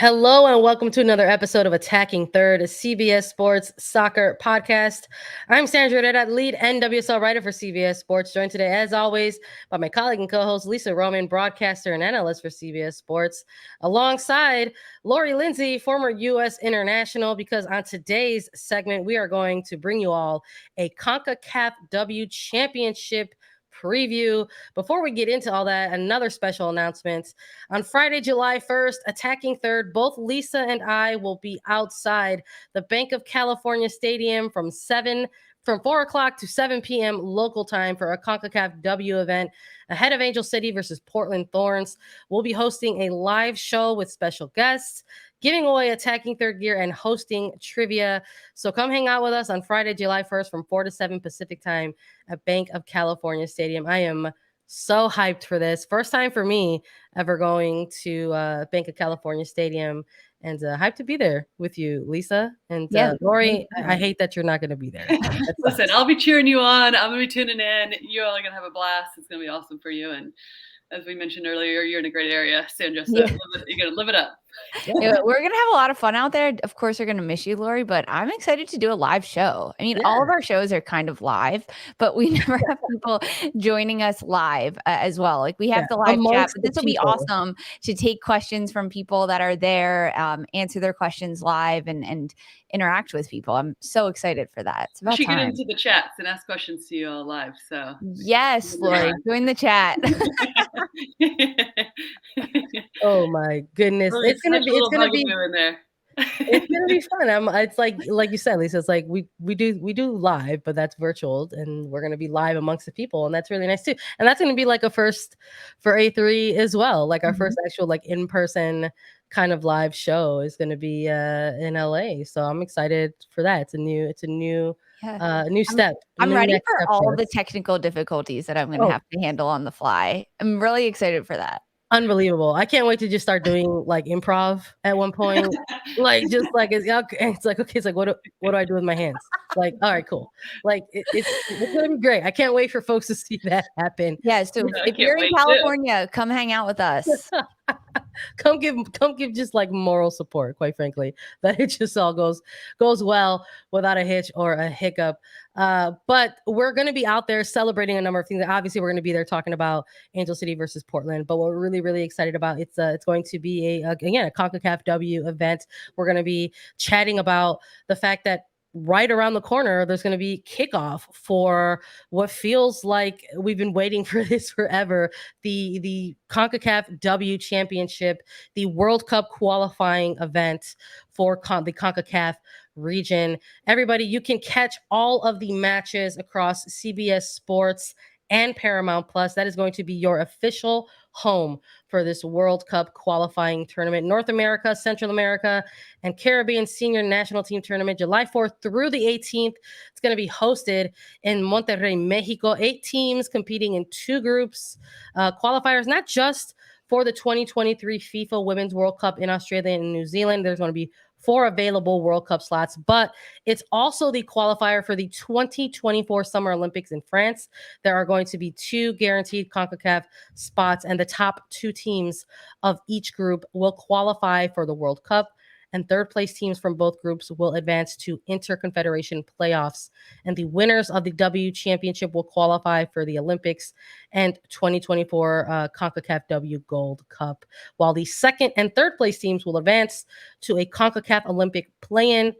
Hello and welcome to another episode of Attacking Third, a CBS Sports soccer podcast. I'm Sandra Herrera, lead NWSL writer for CBS Sports, joined today, as always, by my colleague and co-host Lisa Roman, broadcaster and analyst for CBS Sports, alongside Lori Lindsey, former U.S. international, because on today's segment, we are going to bring you all a Concacaf W Championship preview. Before we get into all that, another special announcement. On Friday, July 1st, Attacking Third, both Lisa and I will be outside the Bank of California Stadium from 4 o'clock to 7 p.m. local time for a CONCACAF W event ahead of Angel City versus Portland Thorns. We'll be hosting a live show with special guests, giving away Attacking Third gear, and hosting trivia. So come hang out with us on Friday, July 1st from 4 to 7 Pacific time at Bank of California Stadium. I am so hyped for this. First time for me ever going to Bank of California Stadium, and hyped to be there with you, Lisa. And Lori, I hate that you're not going to be there. Listen, I'll be cheering you on. I'm going to be tuning in. You all are going to have a blast. It's going to be awesome for you. And as we mentioned earlier, you're in a great area, Sandra. So you're going to live it up. Yeah, we're going to have a lot of fun out there. Of course, we're going to miss you, Lori, but I'm excited to do a live show. I mean, all of our shows are kind of live, but we never have people joining us live as well. Like we have the live chat, but this will be awesome to take questions from people that are there, answer their questions live and interact with people. I'm so excited for that. It's about time. Get into the chats and ask questions to you all live. So yes, Lori, join the chat. Oh my goodness. It's gonna be in there. It's gonna be fun. It's like you said, Lisa, it's like we do live, but that's virtual, and we're gonna be live amongst the people, and that's really nice too. And that's gonna be like a first for A3 as well. Like our first actual like in-person kind of live show is gonna be in LA. So I'm excited for that. It's a new step. I'm ready for all the technical difficulties that I'm going to have to handle on the fly. I'm really excited for that. Unbelievable. I can't wait to just start doing like improv at one point. Like just like it's like okay, it's like what do I do with my hands? Like, all right, cool. Like it's gonna be great. I can't wait for folks to see that happen. Yeah, so if you're in California, come hang out with us. come give just like moral support, quite frankly, that it just all goes well without a hitch or a hiccup. But we're going to be out there celebrating a number of things. Obviously, we're going to be there talking about Angel City versus Portland. But what we're really, really excited about, it's going to be a CONCACAF W event. We're going to be chatting about the fact that right around the corner, there's going to be kickoff for what feels like we've been waiting for this forever. The CONCACAF W Championship, the World Cup qualifying event for the CONCACAF region. Everybody, you can catch all of the matches across CBS Sports and Paramount Plus. That is going to be your official home for this World Cup qualifying tournament. North America, Central America, and Caribbean Senior National Team Tournament, July 4th through the 18th. It's going to be hosted in Monterrey, Mexico. 8 teams competing in 2 groups. Qualifiers, not just for the 2023 FIFA Women's World Cup in Australia and New Zealand. There's going to be 4 available World Cup slots, but it's also the qualifier for the 2024 Summer Olympics in France. There are going to be 2 guaranteed CONCACAF spots, and the top 2 teams of each group will qualify for the World Cup, and third place teams from both groups will advance to Interconfederation playoffs, and the winners of the W Championship will qualify for the Olympics and 2024 CONCACAF W Gold Cup, while the second and third place teams will advance to a CONCACAF Olympic play-in,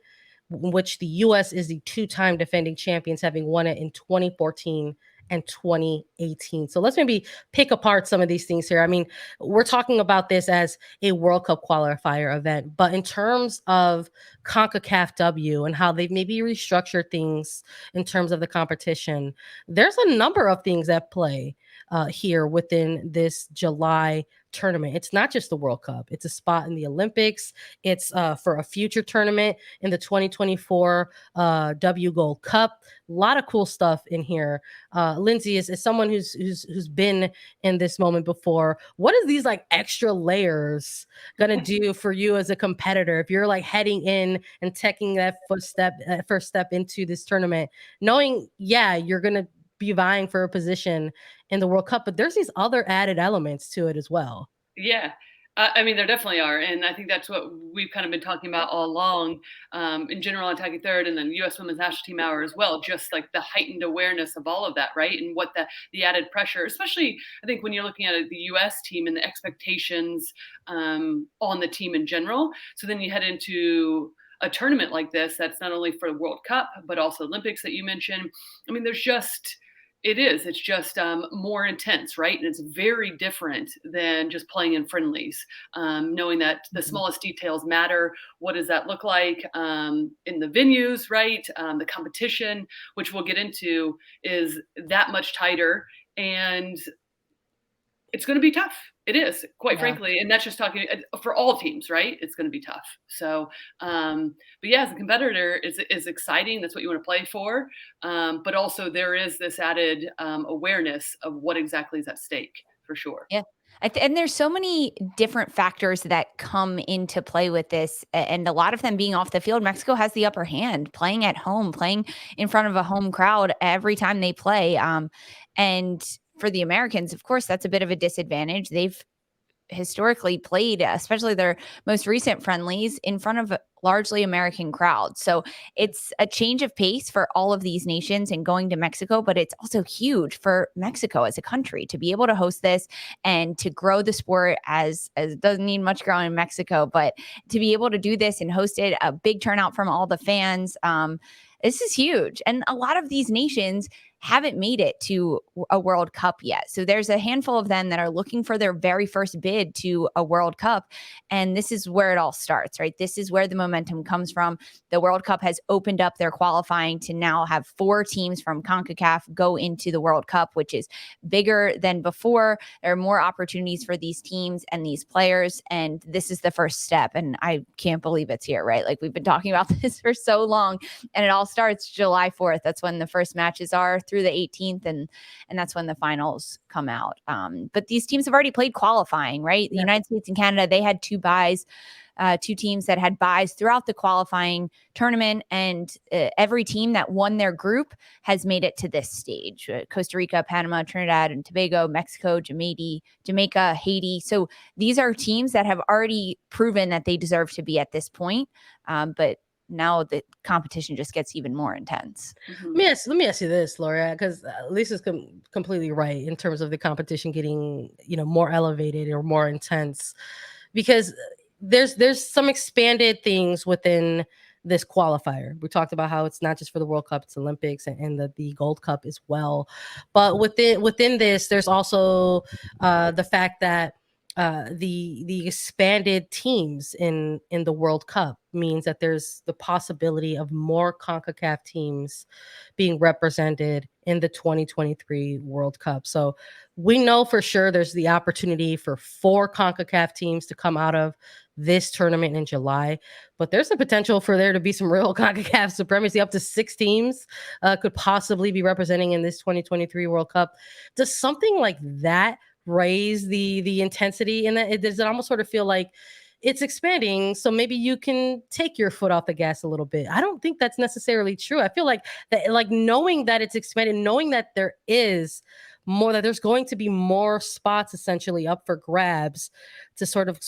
which the U.S. is the 2-time defending champions, having won it in 2014 and 2018. So let's maybe pick apart some of these things here. I mean, we're talking about this as a World Cup qualifier event, but in terms of CONCACAF W and how they've maybe restructured things in terms of the competition, there's a number of things at play here within this July tournament. It's not just the World Cup. It's a spot in the Olympics. It's for a future tournament in the 2024 W Gold Cup. A lot of cool stuff in here. Lindsey is someone who's been in this moment before. What is these like extra layers gonna do for you as a competitor if you're like heading in and taking that first step into this tournament, knowing you're gonna be vying for a position in the World Cup, but there's these other added elements to it as well. Yeah. I mean, there definitely are. And I think that's what we've kind of been talking about all along, in general on Attacking Third, and then U.S. Women's National Team Hour as well, just like the heightened awareness of all of that, right? And what the added pressure, especially I think when you're looking at the U.S. team and the expectations on the team in general. So then you head into a tournament like this that's not only for the World Cup, but also Olympics that you mentioned. I mean, it's just more intense, right? And it's very different than just playing in friendlies, knowing that the smallest details matter. What does that look like in the venues, right? The competition, which we'll get into, is that much tighter. And it's going to be tough. It is, quite frankly. And that's just talking for all teams, right? It's going to be tough. So, but yeah, as a competitor, is exciting. That's what you want to play for. But also there is this added awareness of what exactly is at stake, for sure. Yeah. And there's so many different factors that come into play with this, and a lot of them being off the field. Mexico has the upper hand, playing at home, playing in front of a home crowd every time they play. And for the Americans, of course, that's a bit of a disadvantage. They've historically played, especially their most recent friendlies, in front of largely American crowds. So it's a change of pace for all of these nations and going to Mexico, but it's also huge for Mexico as a country to be able to host this and to grow the sport as it doesn't need much growing in Mexico, but to be able to do this and host it, a big turnout from all the fans. This is huge. And a lot of these nations haven't made it to a World Cup yet. So there's a handful of them that are looking for their very first bid to a World Cup. And this is where it all starts, right? This is where the momentum comes from. The World Cup has opened up their qualifying to now have 4 teams from Concacaf go into the World Cup, which is bigger than before. There are more opportunities for these teams and these players. And this is the first step. And I can't believe it's here, right? Like, we've been talking about this for so long, and it all starts July 4th. That's when the first matches are, through the 18th, and that's when the finals come out. But these teams have already played qualifying, right? The United States and Canada, they had 2 buys, 2 teams that had buys throughout the qualifying tournament, and every team that won their group has made it to this stage. Costa Rica, Panama, Trinidad and Tobago, Mexico, Jamaica, Haiti. So these are teams that have already proven that they deserve to be at this point. But now the competition just gets even more intense. Let me ask you this, Laura, because Lisa's completely right in terms of the competition getting, more elevated or more intense, because there's some expanded things within this qualifier. We talked about how it's not just for the World Cup, it's Olympics and the Gold Cup as well. But within this, there's also the fact that the expanded teams in the World Cup means that there's the possibility of more CONCACAF teams being represented in the 2023 World Cup. So we know for sure there's the opportunity for 4 CONCACAF teams to come out of this tournament in July, but there's a potential for there to be some real CONCACAF supremacy. Up to 6 teams could possibly be representing in this 2023 World Cup. Does something like that raise the intensity in that? Does it almost sort of feel like it's expanding, so maybe you can take your foot off the gas a little bit? I don't think that's necessarily true. I feel like that, like, knowing that it's expanding, knowing that there's going to be more spots essentially up for grabs to sort of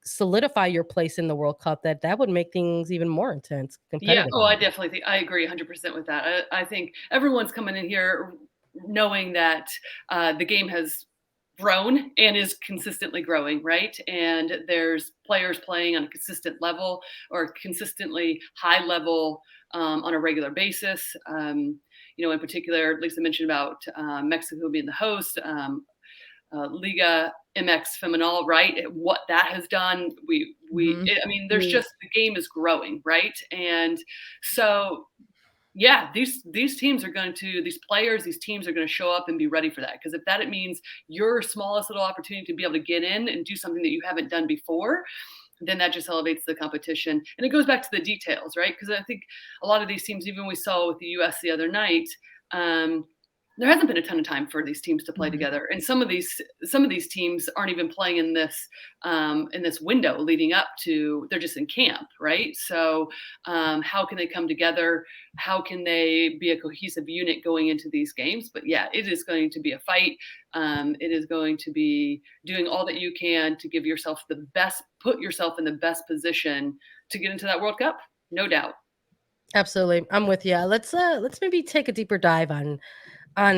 solidify your place in the World Cup, that would make things even more intense, competitive. Yeah. Oh, I definitely think I agree 100% with that. I think everyone's coming in here knowing that the game has grown and is consistently growing, right? And there's players playing on a consistent level, or consistently high level on a regular basis. In particular, Lisa mentioned about Mexico being the host, Liga MX Femenal, right? What that has done, there's just, the game is growing, right? And so, yeah, these teams are going to, these players, these teams are going to show up and be ready for that. Because if that, it means your smallest little opportunity to be able to get in and do something that you haven't done before, then that just elevates the competition. And it goes back to the details, right? Because I think a lot of these teams, even we saw with the US the other night, there hasn't been a ton of time for these teams to play together, and some of these teams aren't even playing in this window leading up to. They're just in camp, right? So how can they come together? How can they be a cohesive unit going into these games? But yeah, it is going to be a fight. It is going to be doing all that you can to give yourself the best, put yourself in the best position to get into that World Cup, no doubt. Absolutely, I'm with you. Let's maybe take a deeper dive on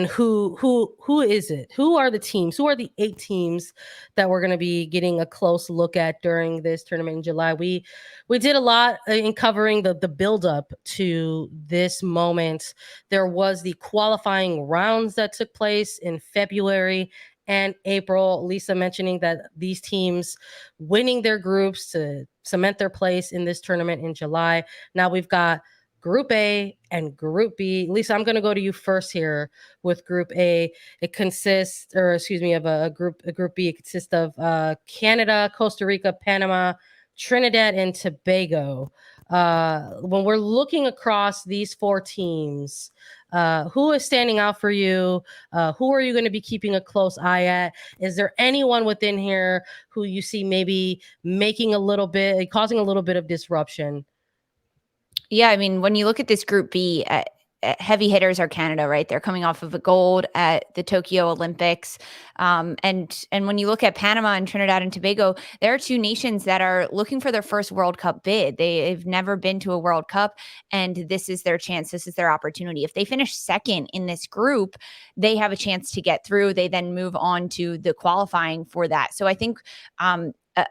who is it? Who are the teams? Who are the 8 teams that we're going to be getting a close look at during this tournament in July? We did a lot in covering the build up to this moment. There was the qualifying rounds that took place in February and April. Lisa mentioning that these teams winning their groups to cement their place in this tournament in July. Now we've got Group A and Group B. Lisa, I'm going to go to you first here with Group A. It consists, or excuse me, of a group B. It consists of Canada, Costa Rica, Panama, Trinidad, and Tobago. When we're looking across these 4 teams, who is standing out for you? Who are you going to be keeping a close eye at? Is there anyone within here who you see maybe causing a little bit of disruption? Yeah, I mean, when you look at this Group B, heavy hitters are Canada, right? They're coming off of a gold at the Tokyo Olympics, and when you look at Panama and Trinidad and Tobago, there are 2 nations that are looking for their first World Cup bid. They've never been to a World Cup, and this is their chance. This is their opportunity. If they finish second in this group, they have a chance to get through. They then move on to the qualifying for that. So I think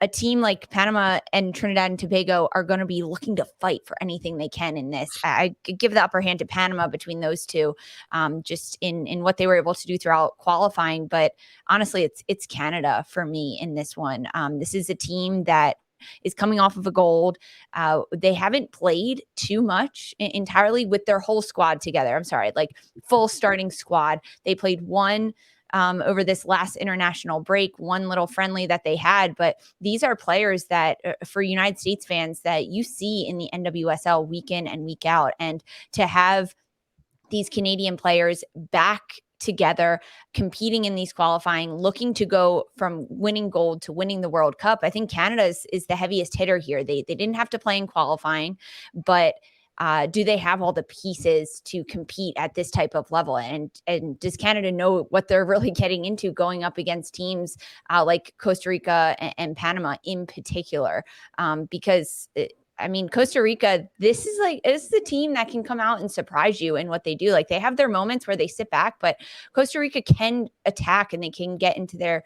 a team like Panama and Trinidad and Tobago are going to be looking to fight for anything they can in this. I could give the upper hand to Panama between those 2, just in what they were able to do throughout qualifying. But honestly, it's Canada for me in this one. This is a team that is coming off of a gold. They haven't played too much entirely with their whole squad together. I'm sorry, like full starting squad. They played one over this last international break, one little friendly that they had. But these are players that for United States fans that you see in the NWSL week in and week out. And to have these Canadian players back together, competing in these qualifying, looking to go from winning gold to winning the World Cup. I think Canada is the heaviest hitter here. They didn't have to play in qualifying, but do they have all the pieces to compete at this type of level? And does Canada know what they're really getting into going up against teams like Costa Rica and Panama in particular? Because Costa Rica, this is the team that can come out and surprise you in what they do. Like, they have their moments where they sit back, but Costa Rica can attack and they can get into their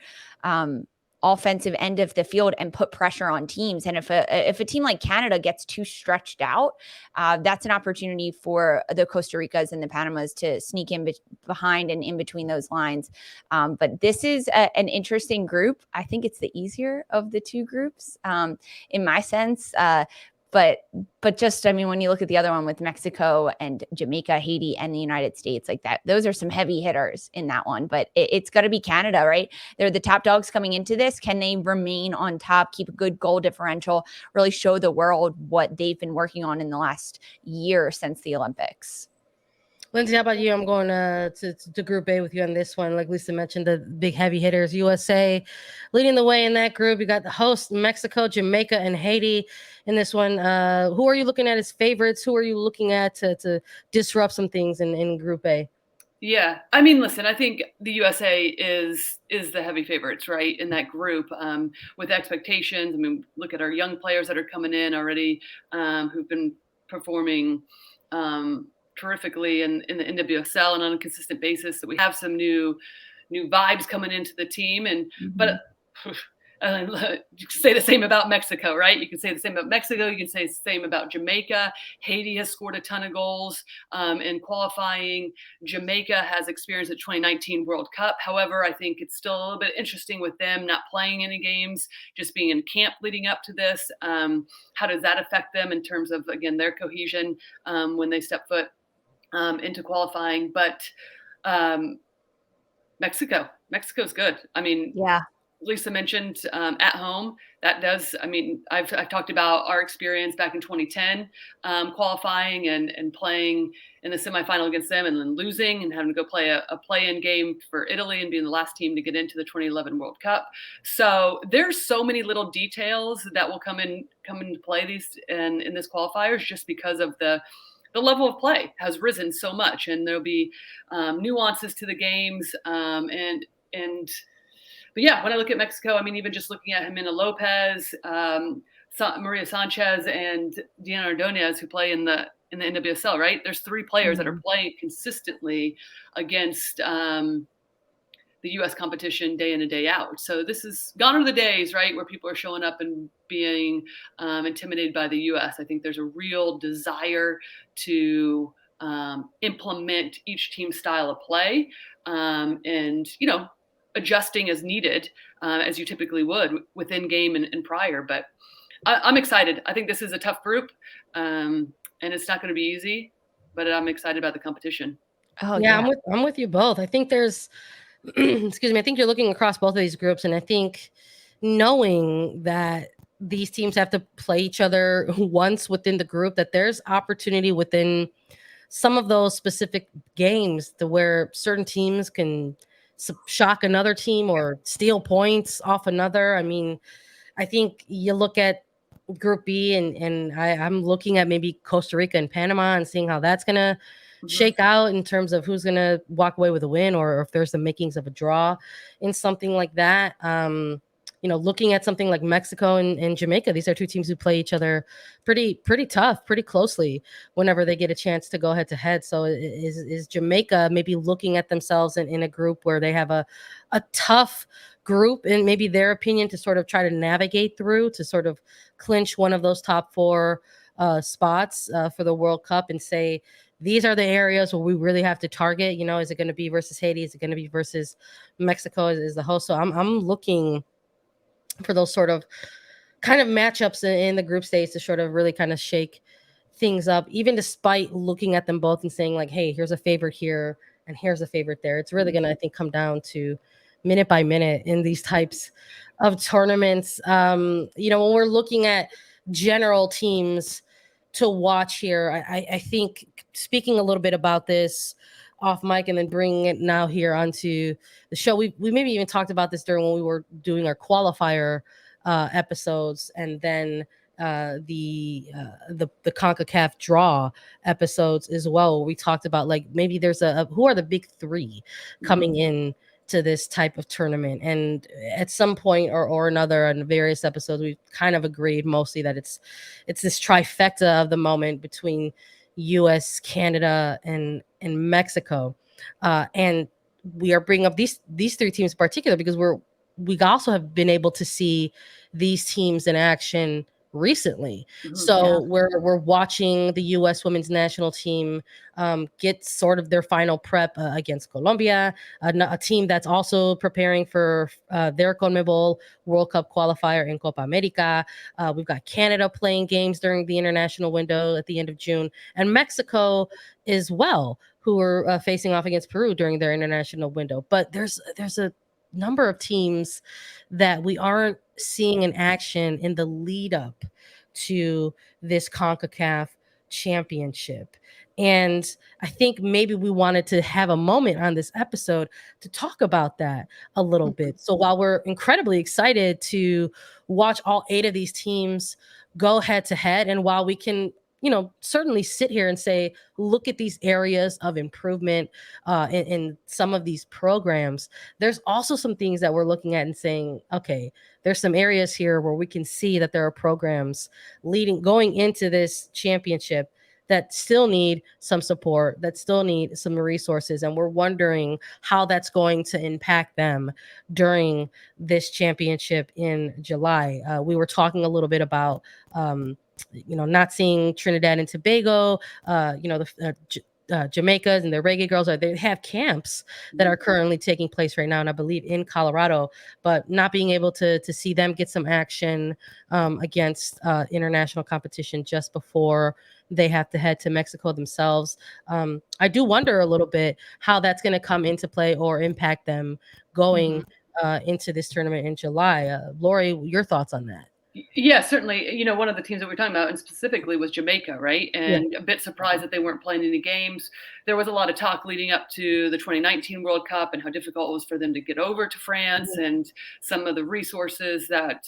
offensive end of the field and put pressure on teams. And if a team like Canada gets too stretched out, that's an opportunity for the Costa Ricas and the Panamas to sneak in behind and in between those lines. But this is an interesting group. I think it's the easier of the 2 groups in my sense. But just, when you look at the other one with Mexico and Jamaica, Haiti, and the United States, like that, those are some heavy hitters in that one. But it's got to be Canada, right? They're the top dogs coming into this. Can they remain on top, keep a good goal differential, really show the world what they've been working on in the last year since the Olympics? Lindsey, how about you? I'm going to Group A with you on this one. Like Lisa mentioned, the big heavy hitters, USA leading the way in that group. You got the host, Mexico, Jamaica, and Haiti in this one. Who are you looking at as favorites? Who are you looking at to disrupt some things in Group A? Yeah, listen, I think the USA is the heavy favorites, right, in that group, with expectations. Look at our young players that are coming in already, who've been performing terrifically in the NWSL and on a consistent basis. So we have some new vibes coming into the team, but you can say the same about Mexico, right? You can say the same about Mexico. You can say the same about Jamaica. Haiti has scored a ton of goals in qualifying. Jamaica has experienced the 2019 World Cup. However, I think it's still a little bit interesting with them not playing any games, just being in camp leading up to this. How does that affect them in terms of, again, their cohesion when they step foot into qualifying? But Mexico's good. Yeah. Lisa mentioned at home, that does, I mean, I've talked about our experience back in 2010 qualifying and playing in the semifinal against them and then losing and having to go play a play-in game for Italy and being the last team to get into the 2011 World Cup. So there's so many little details that will come into play in this qualifiers just because of the level of play has risen so much, and there'll be nuances to the games but yeah, when I look at Mexico, I mean, even just looking at Jimena Lopez, Maria Sanchez, and Diana Ordonez, who play in the NWSL, right? There's 3 players that are playing consistently against the U.S. competition day in and day out. So this is gone are the days, right, where people are showing up and being intimidated by the U.S. I think there's a real desire to implement each team's style of play, and adjusting as needed, as you typically would within game and prior. But I'm excited. I think this is a tough group, and it's not going to be easy, but I'm excited about the competition. Oh yeah, I'm with you both. I think there's excuse me, I think you're looking across both of these groups, and I think knowing that these teams have to play each other once within the group, that there's opportunity within some of those specific games to where certain teams can shock another team or steal points off another. I mean, I think you look at Group B, and I'm looking at maybe Costa Rica and Panama and seeing how that's going to shake out in terms of who's going to walk away with a win, or if there's the makings of a draw in something like that. Looking at something like Mexico and Jamaica, these are 2 teams who play each other pretty tough, pretty closely whenever they get a chance to go head to head. So is Jamaica maybe looking at themselves in a group where they have a tough group, in maybe their opinion, to sort of try to navigate through to sort of clinch one of those top 4 spots for the World Cup, and say, these are the areas where we really have to target? Is it going to be versus Haiti? Is it going to be versus Mexico as the host? So I'm looking for those sort of kind of matchups in the group stage to sort of really kind of shake things up, even despite looking at them both and saying, like, hey, here's a favorite here and here's a favorite there. It's really going to, I think, come down to minute by minute in these types of tournaments. When we're looking at general teams to watch here, I think, speaking a little bit about this off mic and then bringing it now here onto the show, we maybe even talked about this during when we were doing our qualifier episodes, and then the Concacaf draw episodes as well. We talked about, like, maybe there's who are the big 3 coming in to this type of tournament, and at some point or another in various episodes, we've kind of agreed mostly that it's this trifecta of the moment between US, Canada, and Mexico, and we are bringing up these 3 teams in particular because we also have been able to see these teams in action recently. So we're watching the U.S. women's national team get sort of their final prep against Colombia, a team that's also preparing for their CONMEBOL World Cup qualifier in Copa America. We've got Canada playing games during the international window at the end of June, and Mexico as well, who are facing off against Peru during their international window. But there's a number of teams that we aren't seeing in action in the lead up to this CONCACAF championship. And I think maybe we wanted to have a moment on this episode to talk about that a little bit. So while we're incredibly excited to watch all 8 of these teams go head to head, and while we can certainly sit here and say, look at these areas of improvement in some of these programs, there's also some things that we're looking at and saying, okay, there's some areas here where we can see that there are programs going into this championship that still need some support, that still need some resources. And we're wondering how that's going to impact them during this championship in July. We were talking a little bit about not seeing Trinidad and Tobago, Jamaica's and the Reggae Girls, they have camps that are currently taking place right now, and I believe in Colorado, but not being able to see them get some action against international competition just before they have to head to Mexico themselves. I do wonder a little bit how that's going to come into play or impact them going into this tournament in July. Lori, your thoughts on that? Yeah, certainly. One of the teams that we're talking about, and specifically, was Jamaica, right? And a bit surprised that they weren't playing any games. There was a lot of talk leading up to the 2019 World Cup and how difficult it was for them to get over to France and some of the resources that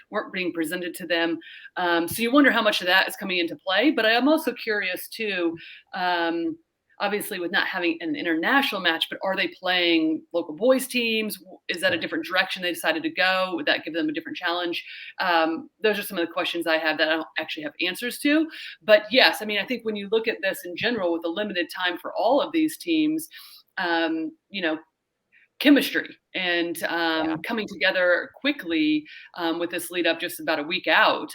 weren't being presented to them. So you wonder how much of that is coming into play. But I am also curious, too, obviously with not having an international match, but are they playing local boys teams? Is that a different direction they decided to go? Would that give them a different challenge? Those are some of the questions I have that I don't actually have answers to. But yes, I mean, I think when you look at this in general with the limited time for all of these teams, chemistry and coming together quickly with this lead up just about a week out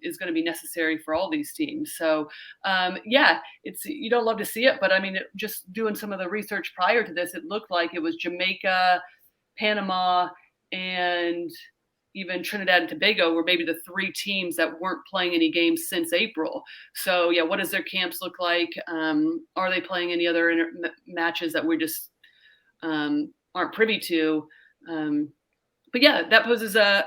is going to be necessary for all these teams. So you don't love to see it, but I mean, just doing some of the research prior to this, it looked like it was Jamaica, Panama, and even Trinidad and Tobago were maybe the three teams that weren't playing any games since April. So yeah, what does their camps look like? Are they playing any other matches that we're just aren't privy to? But yeah, that poses a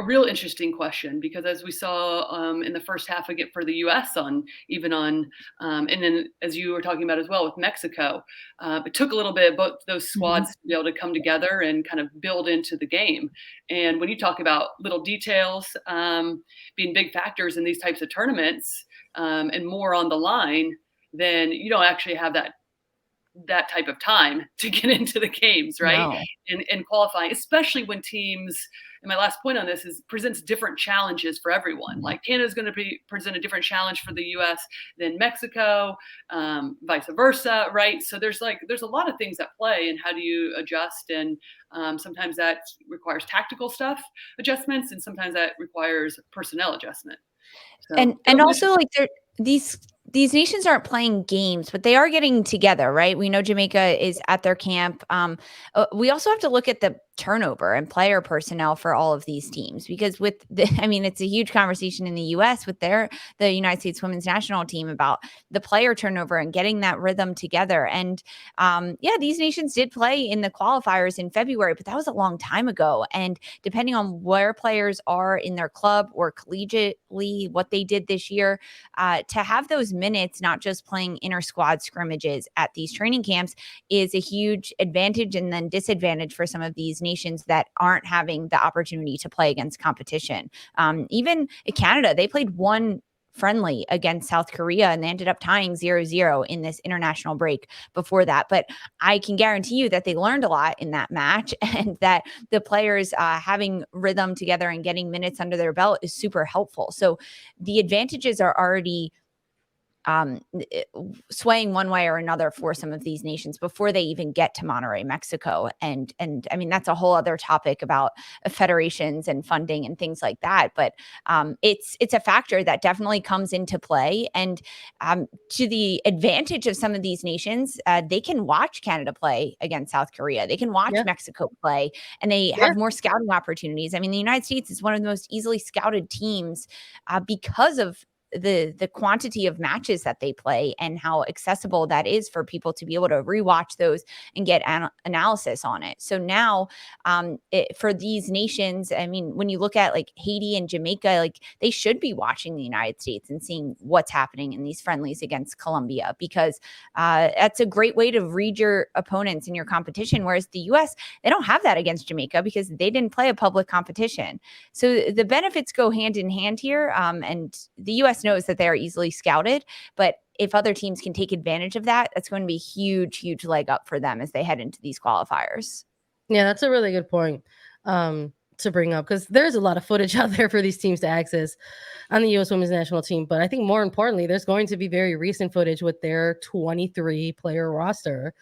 real interesting question, because as we saw in the first half again for the U.S. and then as you were talking about as well with Mexico, it took a little bit of both those squads to be able to come together and kind of build into the game. And when you talk about little details being big factors in these types of tournaments and more on the line, then you don't actually have that type of time to get into the games, right? No. And qualifying, especially when teams, and my last point on this is, presents different challenges for everyone. Like Canada's going to present a different challenge for the US than Mexico, vice versa, right? So there's a lot of things at play, and how do you adjust? And sometimes that requires tactical adjustments, and sometimes that requires personnel adjustment. So, and also like these nations aren't playing games, but they are getting together, right? We know Jamaica is at their camp. We also have to look at the turnover and player personnel for all of these teams, because it's a huge conversation in the US with the United States women's national team about the player turnover and getting that rhythm together. And these nations did play in the qualifiers in February, but that was a long time ago. And depending on where players are in their club or collegiately, what they did this year, to have those minutes, not just playing inter squad scrimmages at these training camps, is a huge advantage and then disadvantage for some of these nations that aren't having the opportunity to play against competition. Even Canada, they played one friendly against South Korea, and they ended up tying 0-0 in this international break before that. But I can guarantee you that they learned a lot in that match, and that the players having rhythm together and getting minutes under their belt is super helpful. So the advantages are already swaying one way or another for some of these nations before they even get to Monterrey, Mexico. And I mean, that's a whole other topic about federations and funding and things like that. But it's a factor that definitely comes into play. And to the advantage of some of these nations, they can watch Canada play against South Korea. They can watch Mexico play, and they have more scouting opportunities. I mean, the United States is one of the most easily scouted teams because of the quantity of matches that they play and how accessible that is for people to be able to rewatch those and get analysis on it. So now for these nations, I mean, when you look at like Haiti and Jamaica, like they should be watching the United States and seeing what's happening in these friendlies against Colombia, because that's a great way to read your opponents in your competition. Whereas the US, they don't have that against Jamaica because they didn't play a public competition. So the benefits go hand in hand here. And the US knows that they are easily scouted, but if other teams can take advantage of that, that's going to be a huge leg up for them as they head into these qualifiers. Yeah, that's a really good point to bring up, because there's a lot of footage out there for these teams to access on the U.S. women's national team. But I think more importantly, there's going to be very recent footage with their 23-player roster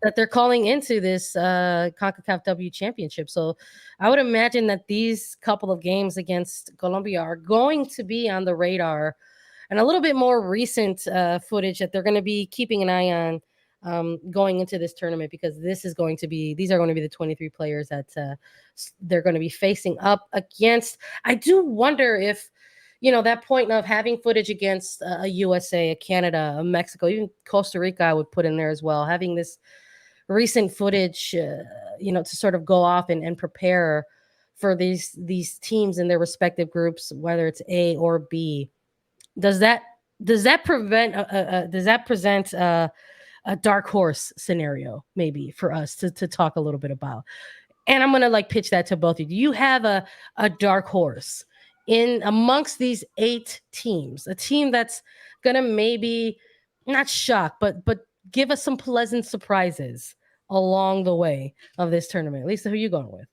that they're calling into this Concacaf W Championship. So I would imagine that these couple of games against Colombia are going to be on the radar, and a little bit more recent footage that they're going to be keeping an eye on going into this tournament, because these are going to be the 23 players that they're going to be facing up against. I do wonder if, that point of having footage against a USA, a Canada, a Mexico, even Costa Rica, I would put in there as well, having this recent footage, to sort of go off and prepare for these teams in their respective groups, whether it's A or B. Does that present a dark horse scenario maybe for us to talk a little bit about? And I'm gonna pitch that to both of you. Do you have a dark horse in amongst these 8 teams, a team that's gonna maybe not shock, but give us some pleasant surprises along the way of this tournament? Lisa, who are you going with?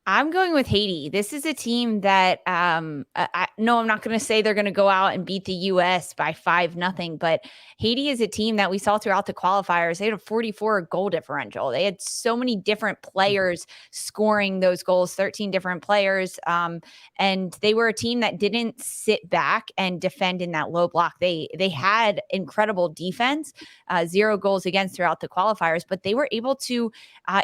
I'm going with Haiti. This is a team that no, I'm not going to say they're going to go out and beat the US by 5-0, but Haiti is a team that we saw throughout the qualifiers. They had a 44 goal differential. They had so many different players scoring those goals, 13 different players. And they were a team that didn't sit back and defend in that low block. They had incredible defense, 0 goals against throughout the qualifiers, but they were able to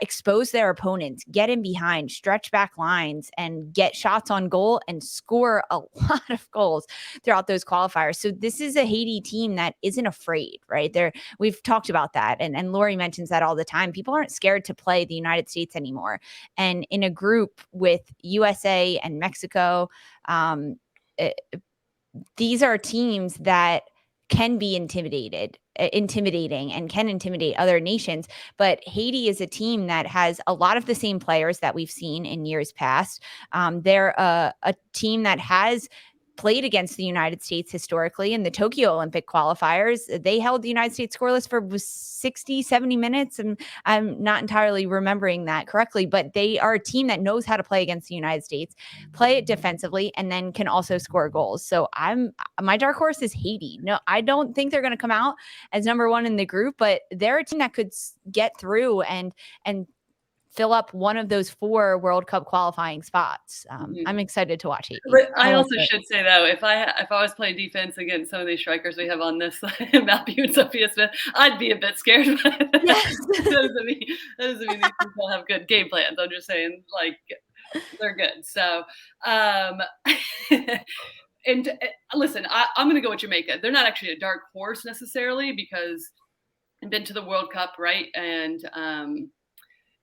expose their opponents, get in behind, stretch back lines, and get shots on goal and score a lot of goals throughout those qualifiers. So this is a Haiti team that isn't afraid, right? We've talked about that. And Lori mentions that all the time. People aren't scared to play the United States anymore. And in a group with USA and Mexico, these are teams that can be intimidating and can intimidate other nations. But Haiti is a team that has a lot of the same players that we've seen in years past. They're a team that has played against the United States historically in the Tokyo Olympic qualifiers. They held the United States scoreless for 60, 70 minutes. And I'm not entirely remembering that correctly, but they are a team that knows how to play against the United States, play it defensively, and then can also score goals. So my dark horse is Haiti. No, I don't think they're going to come out as number 1 in the group, but they're a team that could get through and fill up one of those 4 World Cup qualifying spots. I'm excited to watch Haiti. But I also should say though, if I was playing defense against some of these strikers we have on this Matthew and Sophia Smith, I'd be a bit scared. Yes. that doesn't mean these people have good game plans. I'm just saying, they're good. So, and listen, I'm going to go with Jamaica. They're not actually a dark horse necessarily because I've been to the World Cup, right?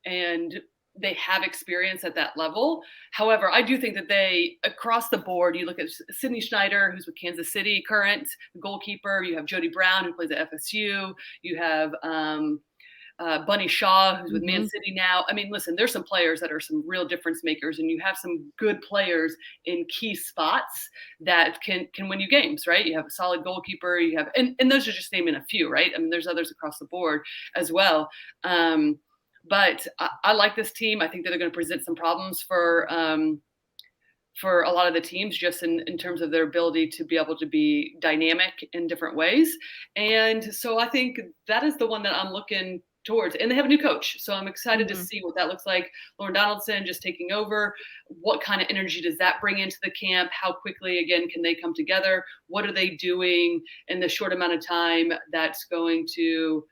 And they have experience at that level. However, I do think that they, across the board, you look at Sydney Schneider, who's with Kansas City, current goalkeeper. You have Jody Brown, who plays at FSU. You have Bunny Shaw, who's with Man City now. I mean, listen, there's some players that are some real difference makers, and you have some good players in key spots that can win you games, right? You have a solid goalkeeper. You have, and those are just naming a few, right? I mean, there's others across the board as well. But I like this team. I think that they're going to present some problems for a lot of the teams, just in terms of their ability to be able to be dynamic in different ways. And so I think that is the one that I'm looking towards. And they have a new coach, so I'm excited to see what that looks like. Lauren Donaldson just taking over. What kind of energy does that bring into the camp? How quickly, again, can they come together? What are they doing in the short amount of time that's going to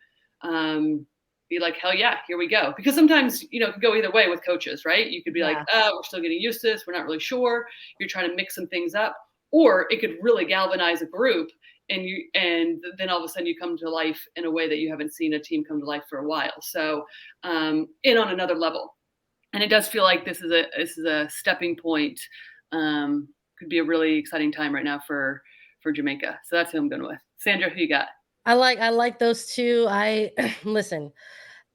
be like, hell yeah, here we go. Because sometimes, it can go either way with coaches, right? You could be like, we're still getting used to this. We're not really sure. You're trying to mix some things up. Or it could really galvanize a group and then all of a sudden you come to life in a way that you haven't seen a team come to life for a while. So on another level. And it does feel like this is a stepping point. Could be a really exciting time right now for Jamaica. So that's who I'm going with. Sandra, who you got? I like those two. Listen,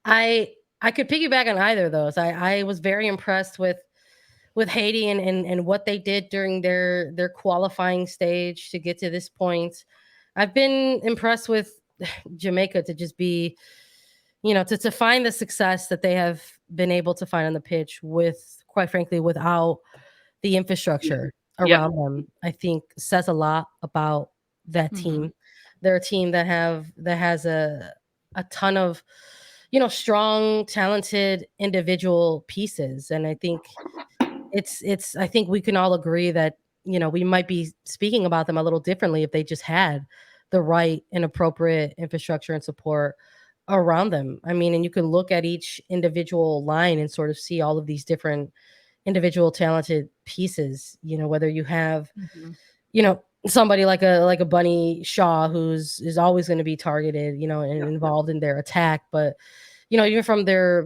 I could piggyback on either of those. I was very impressed with Haiti and what they did during their qualifying stage to get to this point. I've been impressed with Jamaica to just be, to find the success that they have been able to find on the pitch with, quite frankly, without the infrastructure around them. I think says a lot about that team. They're a team that has a ton of, strong, talented individual pieces. And I think I think we can all agree that, we might be speaking about them a little differently if they just had the right and appropriate infrastructure and support around them. I mean, and you can look at each individual line and sort of see all of these different individual talented pieces, whether you have, somebody like a Bunny Shaw is always going to be targeted, and involved in their attack. But even from their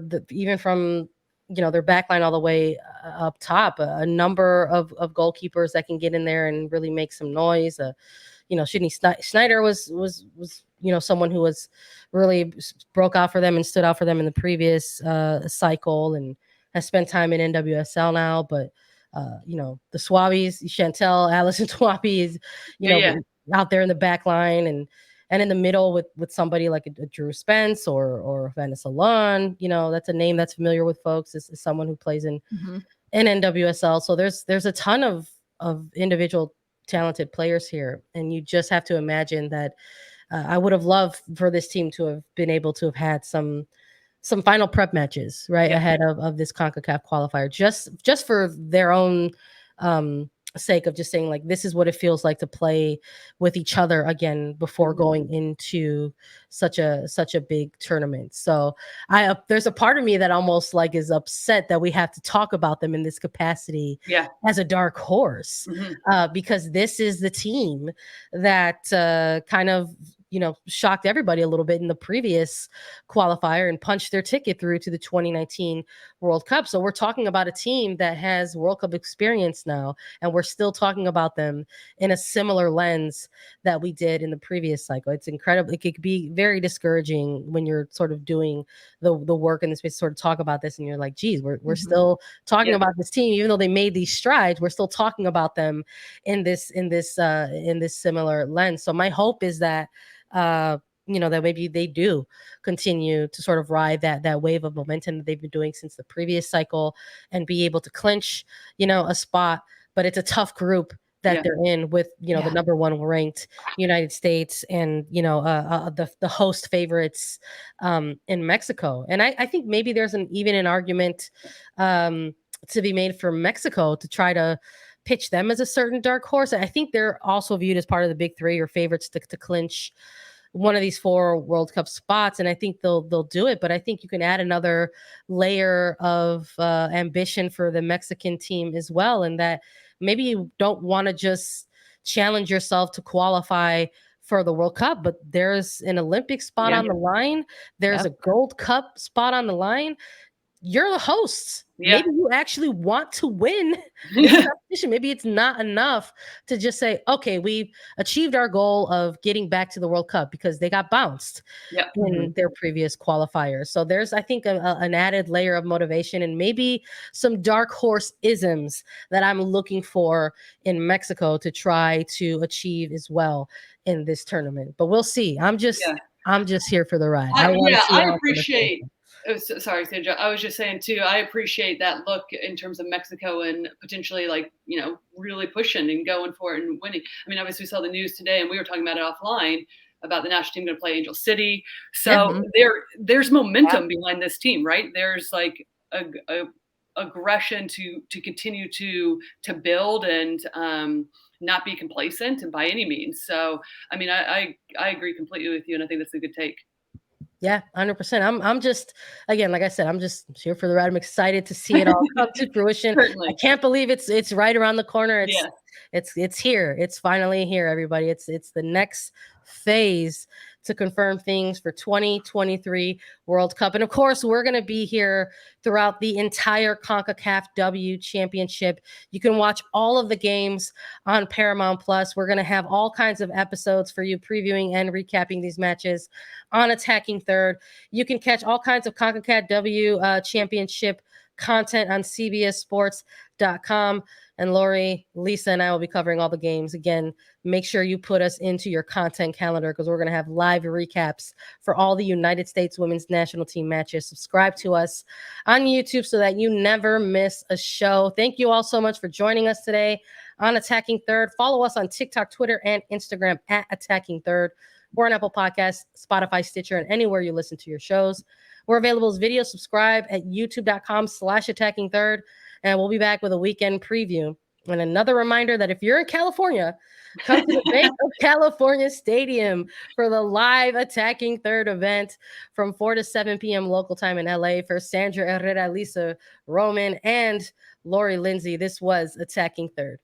back line all the way up top, a number of goalkeepers that can get in there and really make some noise. Sydney Snyder was someone who was really broke out for them and stood out for them in the previous cycle, and has spent time in NWSL now. But the Swabbies, Chantel, Allison Twabi is out there in the back line, and in the middle with somebody like a Drew Spence or Vanessa Lund. That's a name that's familiar with folks. Is someone who plays in NWSL. So there's a ton of individual talented players here, and you just have to imagine that I would have loved for this team to have been able to have had some final prep matches ahead of this CONCACAF qualifier, just for their own sake of just saying, like, this is what it feels like to play with each other again before going into such a big tournament. So there's a part of me that almost like is upset that we have to talk about them in this capacity as a dark horse, because this is the team that kind of shocked everybody a little bit in the previous qualifier and punched their ticket through to the 2019 World Cup. So we're talking about a team that has World Cup experience now, and we're still talking about them in a similar lens that we did in the previous cycle. It's incredible. It could be very discouraging when you're sort of doing the work in this space, sort of talk about this, and you're like, geez, we're still talking about this team, even though they made these strides. We're still talking about them in this similar lens. So my hope is that that maybe they do continue to sort of ride that wave of momentum that they've been doing since the previous cycle, and be able to clinch, a spot. But it's a tough group that they're in with, the number one ranked United States and, the host favorites in Mexico. And I think maybe there's even an argument to be made for Mexico to try to pitch them as a certain dark horse. I think they're also viewed as part of the big three or favorites to clinch one of these 4 World Cup spots, and I think they'll do it. But I think you can add another layer of ambition for the Mexican team as well, and that maybe you don't want to just challenge yourself to qualify for the World Cup, but there's an Olympic spot on the line. There's a Gold Cup spot on the line. You're the hosts. Maybe you actually want to win this competition. Maybe it's not enough to just say, okay, we've achieved our goal of getting back to the World Cup, because they got bounced in their previous qualifiers. So there's, I think, an added layer of motivation, and maybe some dark horse isms that I'm looking for in Mexico to try to achieve as well in this tournament. But we'll see. I'm just here for the ride. I appreciate. Oh, sorry, Sandra. I was just saying too, I appreciate that look in terms of Mexico and potentially really pushing and going for it and winning. I mean, obviously we saw the news today, and we were talking about it offline about the national team going to play Angel City. So there's momentum behind this team, right? There's like a aggression to continue to build and not be complacent and by any means. So, I mean, I agree completely with you, and I think that's a good take. Yeah, 100%. I'm just, again, like I said, I'm just here for the ride. I'm excited to see it all come to fruition. I can't believe it's right around the corner. It's here. It's finally here, everybody. It's the next phase to confirm things for 2023 World Cup. And of course, we're going to be here throughout the entire Concacaf W Championship. You can watch all of the games on Paramount Plus. We're going to have all kinds of episodes for you previewing and recapping these matches on Attacking Third. You can catch all kinds of Concacaf W Championship content on cbssports.com. And Lori, Lisa, and I will be covering all the games. Again, make sure you put us into your content calendar, because we're going to have live recaps for all the United States women's national team matches. Subscribe to us on YouTube so that you never miss a show. Thank you all so much for joining us today on Attacking Third. Follow us on TikTok, Twitter, and Instagram at Attacking Third. We're on Apple Podcasts, Spotify, Stitcher, and anywhere you listen to your shows. We're available as video. Subscribe at youtube.com/Attacking Third. And we'll be back with a weekend preview. And another reminder that if you're in California, come to the Bank of California Stadium for the live Attacking Third event from 4 to 7 p.m. local time in LA. For Sandra Herrera, Lisa, Roman, and Lori Lindsey, this was Attacking Third.